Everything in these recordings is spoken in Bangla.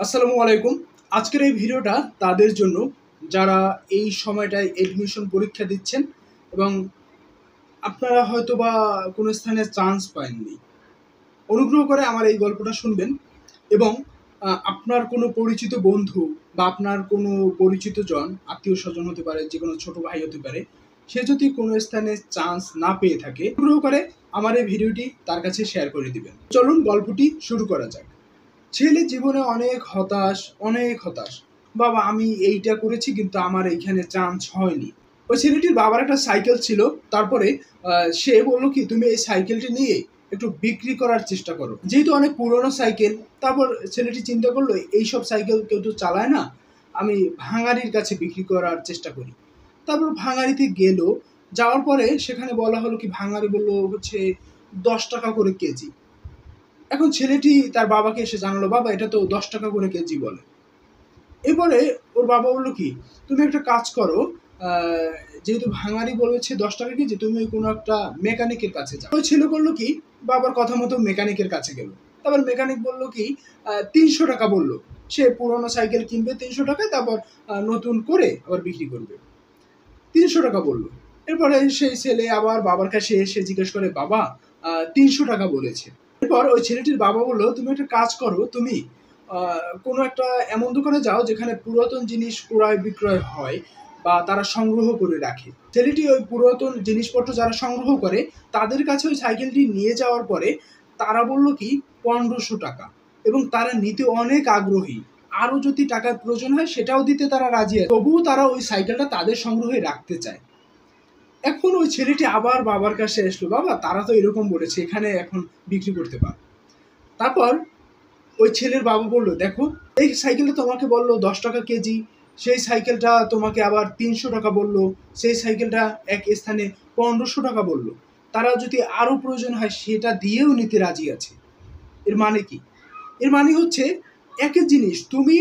আসসালামু আলাইকুম। আজকের এই ভিডিওটা তাদের জন্য যারা এই সময়টায় এডমিশন পরীক্ষা দিচ্ছেন এবং আপনারা হয়তোবা কোনো স্থানে চান্স পাননি। অনুগ্রহ করে আমার এই গল্পটা শুনবেন এবং আপনার কোনো পরিচিত বন্ধু বা আপনার কোনো পরিচিত জন, আত্মীয়স্বজন হতে পারে, যেকোনো ছোট ভাই হতে পারে, সে যদি কোনো স্থানে চান্স না পেয়ে থাকে, অনুগ্রহ করে আমার এই ভিডিওটি তার কাছে শেয়ার করে দিবেন। চলুন গল্পটি শুরু করা যাক। ছেলে জীবনে অনেক হতাশ। বাবা আমি এইটা করেছি কিন্তু আমার এইখানে চান্স হয়নি। ওই ছেলেটির বাবার একটা সাইকেল ছিল। তারপরে সে বলল কি তুমি এই সাইকেলটি নিয়ে একটু বিক্রি করার চেষ্টা করো। যেহেতু অনেক পুরনো সাইকেল, তারপর ছেলেটি চিন্তা করলো এইসব সাইকেল কেউ তো চালায় না, আমি ভাঙারির কাছে বিক্রি করার চেষ্টা করি। তারপর ভাঙারিতে গেল, যাওয়ার পরে সেখানে বলা হলো কি ভাঙারি বলল হচ্ছে 10 টাকা করে কেজি। এখন ছেলেটি তার বাবাকে এসে জানালো, বাবা এটা তো 10 টাকা করে কেজি বলে। এবারে ওর বাবা বললো কি তুমি একটা কাজ করো, যেহেতু ভাঙারি বলেছে 10 টাকা কেজি, তুমি কোনো একটা মেকানিকের কাছে যাও। ওই ছেলে করলো কি বাবার কথা মতো মেকানিকের কাছে গেল। তারপর মেকানিক বললো কি 300 টাকা বললো, সে পুরোনো সাইকেল কিনবে 300 টাকায়, তারপর নতুন করে আবার বিক্রি করবে। 300 টাকা বললো। এরপরে সেই ছেলে আবার বাবার কাছে এসে জিজ্ঞেস করে, বাবা 300 টাকা বলেছে। এরপর ওই ছেলেটির বাবা বললো তুমি একটা কাজ করো, তুমি কোনো একটা এমন দোকানে যাও যেখানে পুরাতন জিনিস ক্রয় বিক্রয় হয় বা তারা সংগ্রহ করে রাখে। ছেলেটি ওই পুরাতন জিনিসপত্র যারা সংগ্রহ করে তাদের কাছে ওই সাইকেলটি নিয়ে যাওয়ার পরে তারা বললো কি 1500 টাকা, এবং তারা নিতে অনেক আগ্রহী। আরো যদি টাকার প্রয়োজন হয় সেটাও দিতে তারা রাজি আছে, তবুও তারা ওই সাইকেলটা তাদের সংগ্রহে রাখতে চায়। এখন ওই ছেলেটি আবার বাবার কাছে আসলো, বাবা তারা তো এরকম বলেছে এখানে এখন বিক্রি করতে পার। তারপর ওই ছেলের বাবা বললো, দেখো এই সাইকেলটা তোমাকে বললো 10 টাকা কেজি, সেই সাইকেলটা তোমাকে আবার 300 টাকা বললো, সেই সাইকেলটা এক স্থানে 1500 টাকা বললো, তারা যদি আরো প্রয়োজন হয় সেটা দিয়েও নিতে রাজি আছে। এর মানে কি? এর মানে হচ্ছে একই জিনিস তুমি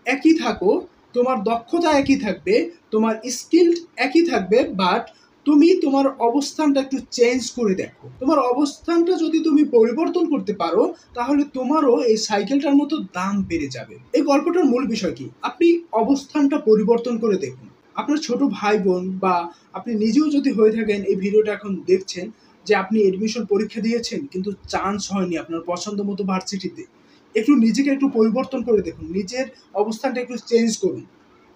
একই থাকো, তোমার দক্ষতা একই থাকবে, তোমার স্কিল একই থাকবে, বাট তুমি তোমার অবস্থানটা একটু চেঞ্জ করে দেখো। তোমার অবস্থানটা যদি তুমি পরিবর্তন করতে পারো তাহলে তোমারও এই সাইকেলটার মতো দাম বেড়ে যাবে। এই গল্পটার মূল বিষয় কি? আপনি অবস্থানটা পরিবর্তন করে দেখুন। আপনার ছোট ভাই বোন বা আপনি নিজেও যদি হয়ে থাকেন, এই ভিডিওটা এখন দেখছেন, যে আপনি এডমিশন পরীক্ষা দিয়েছেন কিন্তু চান্স হয়নি আপনার পছন্দ মতো ভার্সিটিতে, একটু নিজেকে একটু পরিবর্তন করে দেখুন, নিজের অবস্থানটা একটু চেঞ্জ করুন।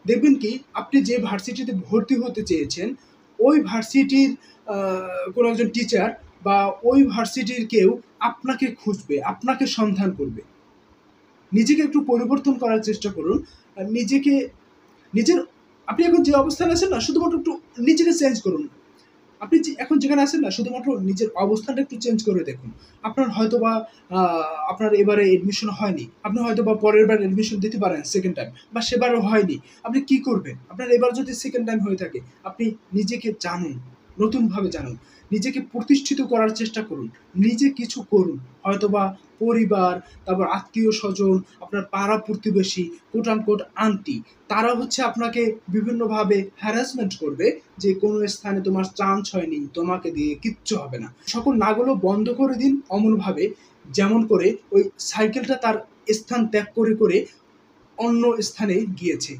দেখবেন কি আপনি যে ভার্সিটিতে ভর্তি হতে চেয়েছেন ওই ভার্সিটির কোনো একজন টিচার বা ওই ভার্সিটির কেউ আপনাকে খুঁজবে, আপনাকে সন্ধান করবে। নিজেকে একটু পরিবর্তন করার চেষ্টা করুন। নিজেকে নিজের আপনি এখন যে অবস্থানে আছেন না, শুধুমাত্র একটু নিজেকে চেঞ্জ করুন। আপনি এখন যেখানে আছেন না, শুধুমাত্র নিজের অবস্থানটা একটু চেঞ্জ করে দেখুন। আপনার হয়তোবা আপনার এবারে এডমিশন হয়নি, আপনি হয়তোবা পরের বার এডমিশন দিতে পারেন সেকেন্ড টাইম, বা সেবারও হয়নি। আপনি কি করবেন? আপনার এবার যদি সেকেন্ড টাইম হয়ে থাকে, আপনি নিজেকে জানুন, নতুনভাবে জানুন, নিজেকে প্রতিষ্ঠিত করার চেষ্টা করুন, নিজে কিছু করুন। হয়তোবা পরিবার, তারপর আত্মীয় স্বজন, আপনার পাড়া প্রতিবেশী, কোট আনকোট আন্টি, তারা হচ্ছে আপনাকে বিভিন্নভাবে হ্যারাসমেন্ট করবে যে কোনো স্থানে তোমার চান্স হয়নি, তোমাকে দিয়ে কিচ্ছু হবে না। সকল নাগুলো বন্ধ করে দিন অমনভাবে, যেমন করে ওই সাইকেলটা তার স্থান ত্যাগ করে করে অন্য স্থানে গিয়েছে।